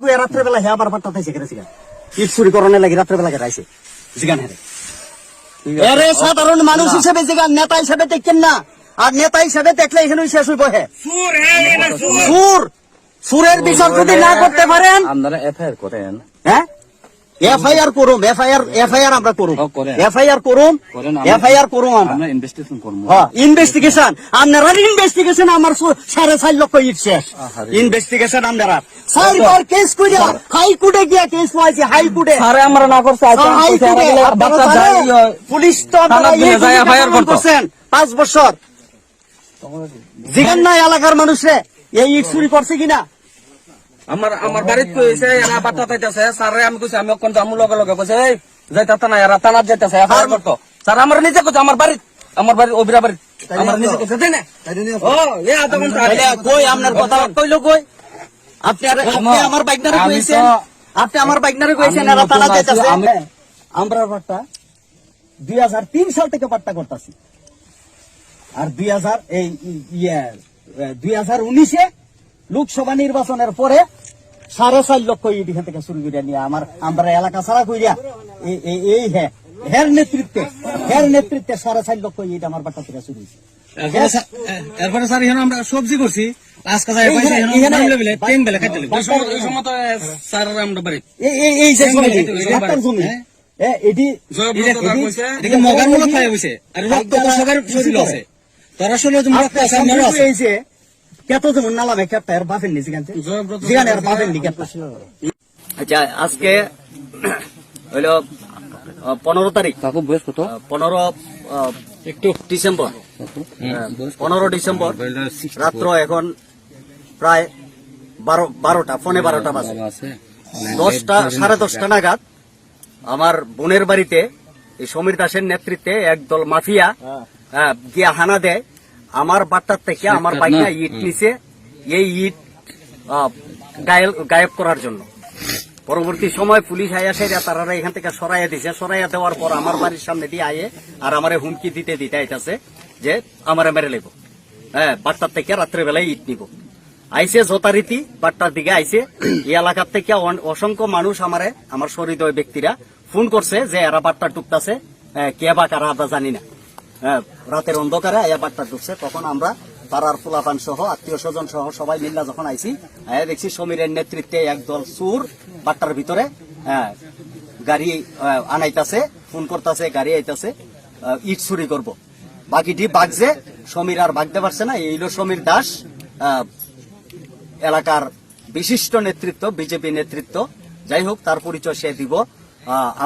রাত্রেবেলা হে আবার বার্তা থাইছে কেন ইট চুরি করণে লাগি রাত্রেবেলা রাইছে জিগান হেরে এরে সাধারণ মানুষ হিসেবে জিগান নেতা হিসেবে দেখেন না আর নেতা হিসেবে দেখলে এখানে শেষ হইব হে সুর সুরের বিচার যদি না করতে পারেন আপনারা এফআইআর করেন হ্যাঁ এফআইআর করুম এফআইআর আমরা করুম এফআইআর করুম আমরা ইনভেস্টিগেশন করব ইনভেস্টিগেশন আপনারা ইনভেস্টিগেশন আমার 4.5 লক্ষ ইট শেষ ইনভেস্টিগেশন আপনারা সাইবার কেস কইরা হাই কোর্টে গিয়া কেস হইছে হাই কোর্টে স্যার আমরা না করছে বাচ্চা যাই পুলিশ তো আপনারা এফআইআর করছেন 5 বছর জিগান না এলাকার মানুষে এই ইট চুরি করছে কিনা আমার বাড়িতে কইছে এরা বাটা তাইতাছে স্যারে আমি কইছি আমি কোন জামু লগে লগে কইছে এই যাইতা না এরা থানাত যাইতাছে এফআইআর করতে স্যার আমার নিজে কইছে আমার বাড়ি ওবিরা বাড়ি আমার নিজে কইছে তাই না ও এ আধা ঘন্টা আগে কই আপনার কথা কইলো কই আপনি আমার বাইকনারে কইছেন এরা থানাত যাইতাছে আমরা বাট্টা 2003 সাল থেকে বাট্টা করতেছি আর 2019 লোকসভা নির্বাচনের পরে 4.5 লক্ষ ইট এখান থেকে শুরু করে নিয়ে আমরা এলাকা ছাড়া কইরা এই হের নেতৃত্বে 4.5 লক্ষ ইট আমার বাটা থেকে শুরু হয়েছে এরপরে স্যার এখানে আমরা সবজি করছি আজকে যাই পয়সা এখানে লেভেলে 10 বেলা খাইতে লাগে ওই সময় তো স্যার আমরা বাড়ি এই যে জমি এডি এদিকে মগার মূলত খাই হইছে আর রক্ত সবার শরীর আছে তারা আসলে যে রক্ত আছে আমরা আছে কত যেমন নালামে কেটটা এর বাপের নি জিগানে এর বাপের নি কেটটা আচ্ছা আজকে হইলো 15 তারিখ কাকু বয়স কত 15 ডিসেম্বর 15 ডিসেম্বর রাত্র এখন প্রায় 12টা বাজে 10টা নাগাদ আমার বোনের বাড়িতে এই সমীর দাসের নেতৃত্বে একদল মাফিয়া গিয়া হানা দেয় আমার বাট্টার থেকে আমার বাইকটা ইট নিচে এই ইট গায়েব করার জন্য পরবর্তী সময় পুলিশ আয়া সেরা তারা এখান থেকে সরাইয়া দিছে সরাইয়া দেওয়ার পর আমার বাড়ির সামনে দিয়ে আয়ে আর আমারে হুমকি দিতে আইতাছে যে আমারে মেরে লেব বাট্টার থেকে রাত্রেবেলায় ইট নিব আইসে যথারীতি বাট্টার দিকে আইসে এই এলাকার থেকে অসংখ্য মানুষ আমার সহৃদয় ব্যক্তিরা ফোন করছে যে এরা বাট্টা টুকতাছে কে বা কারা আমরা জানি না রাতের অন্ধকারে আয়া বাট্টা ঢুকছে তখন আমরা পাড়ার পোলাপান সহ আত্মীয় স্বজন সহ সবাই মিল্লা যখন আইছি দেখছি সমীরের নেতৃত্বে একদল চোর বাট্টার ভিতরে গাড়ি আনাইতাছে ফোন করতেছে গাড়ি আইতাছে ইট চুরি করবো বাকিটি বাগছে সমীর আর বাগতে পারছে না এই হলো সমীর দাস এলাকার বিশিষ্ট নেতৃত্ব বিজেপি নেতৃত্ব যাই হোক তার পরিচয় সে দিব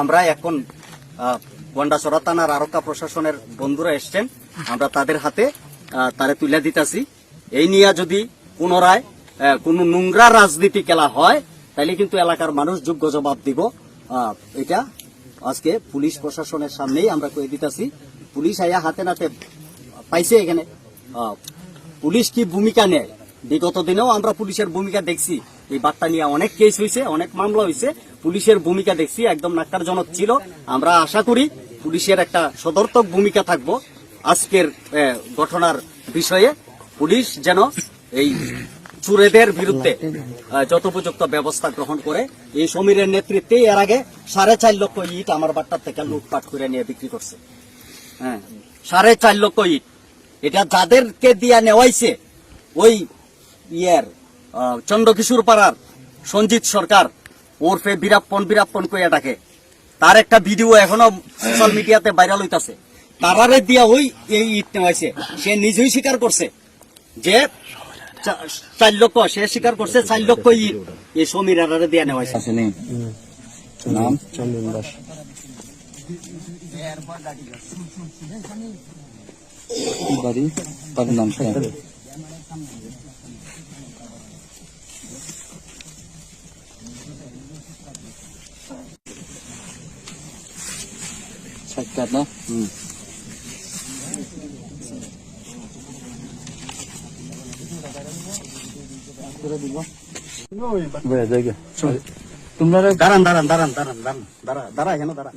আমরা এখন গন্ডাছড়া থানার আরক্ষা প্রশাসনের বন্ধুরা এসছেন আমরা তাদের হাতে তারে তুলে দিতেছি এই নিয়ে যদি পুনরায় কোন নোংরা রাজনীতি খেলা হয় তাহলে কিন্তু এলাকার মানুষ যোগ্য জবাব দিব এটা আজকে পুলিশ প্রশাসনের সামনেই আমরা কয়ে দিতেছি পুলিশ আয়া হাতে নাতে পাইছে এখানে পুলিশ কি ভূমিকা নেয় বিগত দিনেও আমরা পুলিশের ভূমিকা দেখছি এই বার্তা নিয়ে অনেক কেস হয়েছে অনেক মামলা হয়েছে পুলিশের ভূমিকা দেখছি একদম নাক্কারজনক ছিল আমরা আশা করি পুলিশের একটা সদর্থক ভূমিকা থাকবো আজকের ঘটনার বিষয়ে পুলিশ যেন এই চোরেদের বিরুদ্ধে যথোপযুক্ত ব্যবস্থা গ্রহণ করে এই সমীরের নেতৃত্বে এর আগে 4.5 লক্ষ ইট আমার বাট্টার থেকে লুটপাট করে নিয়ে বিক্রি করছে 4.5 লক্ষ ইট এটা যাদেরকে দিয়া নেওয়াইছে ওই চন্দ্রকিশোর পাড়ার সঞ্জিত সরকার ওরফে বীরাপ্পন কইয়া ডাকে তার একটা ভিডিও এখনো সোশ্যাল মিডিয়াতে ভাইরাল হইতাছে তারারে দিয়া ওই এই ইট নেওয়াইছে সে নিজেই স্বীকার করছে যে 4 লক্ষ সে স্বীকার করছে 4 লক্ষ ইট এই সমীর আরারে দিয়া নেওয়াইছে নাম চন্দন দাস বাড়ি নাম সাক্ষাৎ না তোমরা দাঁড়ান দাঁড়া এখানে দাঁড়া